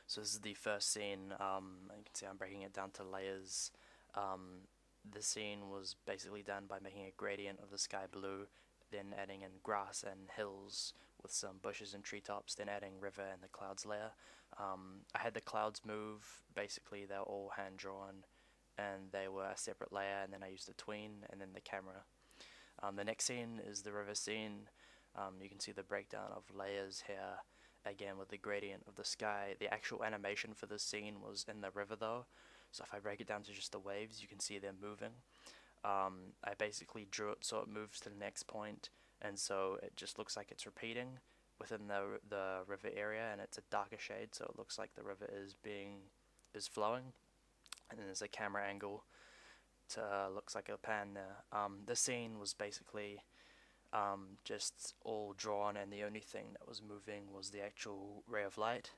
So this is the first scene. You can see I'm breaking it down to layers. The scene was basically done by making a gradient of the sky blue, then adding in grass and hills with some bushes and treetops, then adding river and the clouds layer. I had the clouds move. Basically, they're all hand drawn, and they were a separate layer. And then I used the tween and then the camera. The next scene is the river scene. You can see the breakdown of layers here again with the gradient of the sky. The actual animation for this scene was in the river though, so if I break it down to just the waves, you can see them moving. I basically drew it so it moves to the next point, and so it just looks like it's repeating within the river area, and it's a darker shade, so it looks like the river is flowing. And then there's a camera angle to looks like a pan there. The scene was basically just all drawn, and the only thing that was moving was the actual ray of light,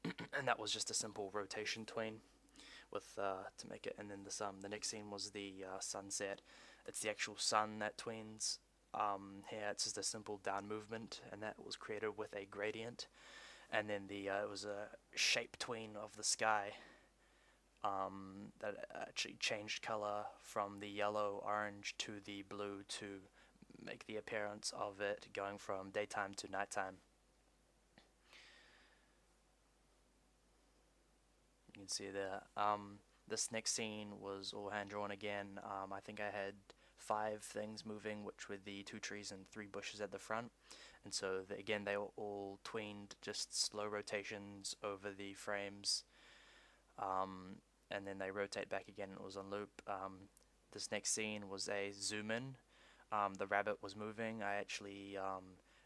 and that was just a simple rotation tween with to make it. And then the sun. The next scene was the sunset. It's the actual sun that tweens. Here it's just a simple down movement, and that was created with a gradient. And then the it was a shape tween of the sky that actually changed color from the yellow orange to the blue to make the appearance of it going from daytime to nighttime. You can see there. This next scene was all hand drawn again. I think I had 5 things moving, which were the 2 trees and 3 bushes at the front. And so again, they were all tweened, just slow rotations over the frames. And then they rotate back again, and it was on loop. This next scene was a zoom in. The rabbit was moving. I actually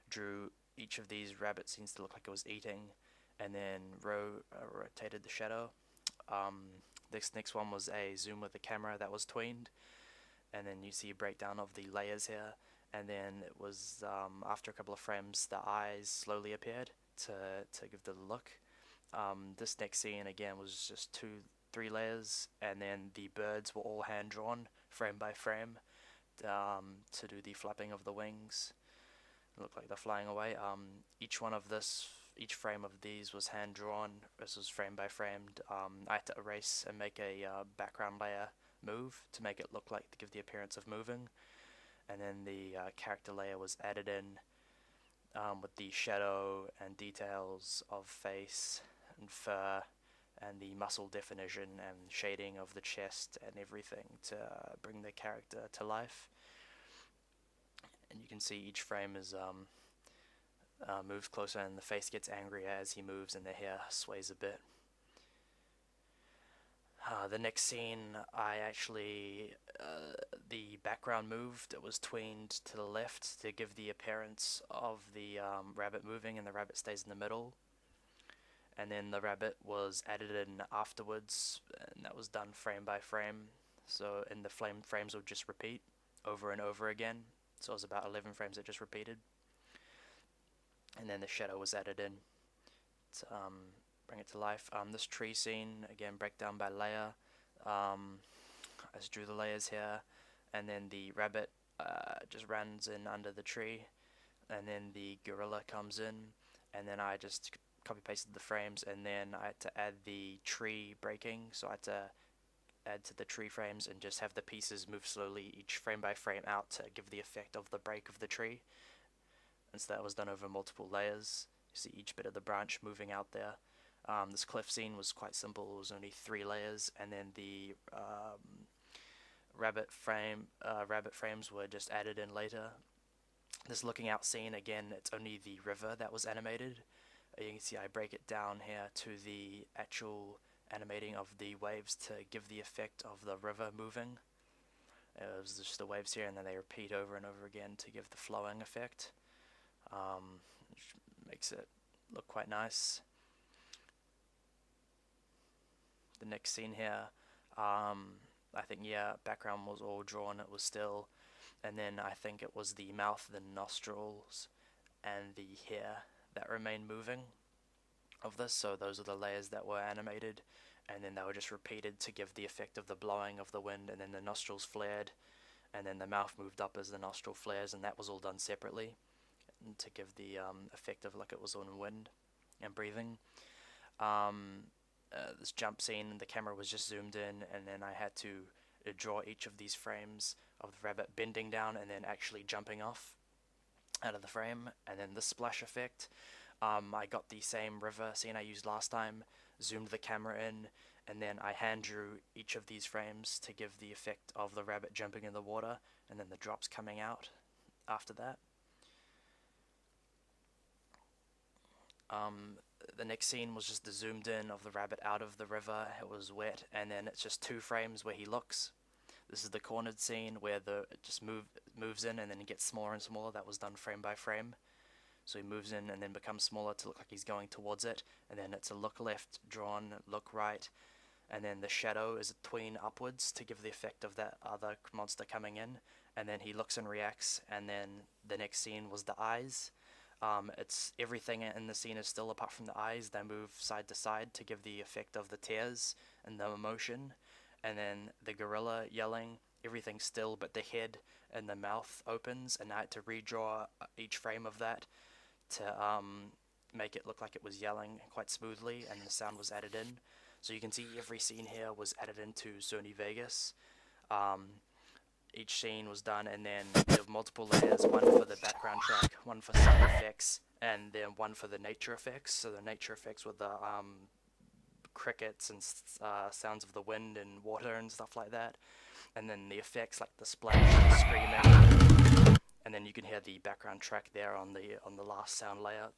drew each of these rabbit scenes to look like it was eating, and then rotated the shadow. This next one was a zoom with the camera that was tweened, and then you see a breakdown of the layers here. And then it was after a couple of frames, the eyes slowly appeared to give the look. This next scene again was just 3 layers, and then the birds were all hand drawn, frame by frame, to do the flapping of the wings. It looked like they're flying away. Each frame of these was hand drawn. This was frame by frame. I had to erase and make a background layer move to make it look like to give the appearance of moving, and then the character layer was added in with the shadow and details of face and fur and the muscle definition and shading of the chest and everything to bring the character to life. And you can see each frame is moves closer, and the face gets angrier as he moves, and the hair sways a bit. The next scene, the background moved. It was tweened to the left to give the appearance of the rabbit moving, and the rabbit stays in the middle. And then the rabbit was added in afterwards, and that was done frame by frame. So, and the frames would just repeat over and over again. So it was about 11 frames that just repeated. And then the shadow was added in to bring it to life. This tree scene, again, breakdown by layer. I just drew the layers here, and then the rabbit just runs in under the tree, and then the gorilla comes in, and then I just copy pasted the frames, and then I had to add the tree breaking, so I had to add to the tree frames and just have the pieces move slowly each frame by frame out to give the effect of the break of the tree. And so that was done over multiple layers. You see each bit of the branch moving out there. This cliff scene was quite simple. It was only 3 layers, and then the rabbit frames were just added in later. This looking out scene, again, it's only the river that was animated. You can see I break it down here to the actual animating of the waves to give the effect of the river moving. It was just the waves here, and then they repeat over and over again to give the flowing effect, which makes it look quite nice. The next scene here, I think, yeah, background was all drawn, it was still, and then I think it was the mouth, the nostrils, and the hair that remained moving of this. So those are the layers that were animated, and then they were just repeated to give the effect of the blowing of the wind, and then the nostrils flared, and then the mouth moved up as the nostril flares, and that was all done separately to give the effect of like it was on wind and breathing. this jump scene, and the camera was just zoomed in, and then I had to draw each of these frames of the rabbit bending down and then actually jumping off out of the frame. And then the splash effect, I got the same river scene I used last time, zoomed the camera in, and then I hand drew each of these frames to give the effect of the rabbit jumping in the water and then the drops coming out after that. The next scene was just the zoomed in of the rabbit out of the river. It was wet, and then it's just 2 frames where he looks. This is the cornered scene where it just moves in and then it gets smaller and smaller. That was done frame by frame. So he moves in and then becomes smaller to look like he's going towards it, and then it's a look left drawn, look right, and then the shadow is a tween upwards to give the effect of that other monster coming in, and then he looks and reacts. And then the next scene was the eyes. It's everything in the scene is still apart from the eyes. They move side to side to give the effect of the tears and the emotion. And then the gorilla yelling, everything's still but the head and the mouth opens, and I had to redraw each frame of that to make it look like it was yelling quite smoothly, and the sound was added in. So you can see every scene here was added into Sony Vegas. Each scene was done, and then you have multiple layers, one for the background track, one for sound effects, and then one for the nature effects. So the nature effects were the crickets and sounds of the wind and water and stuff like that, and then the effects like the splash and screaming, and then you can hear the background track there on the last sound layer.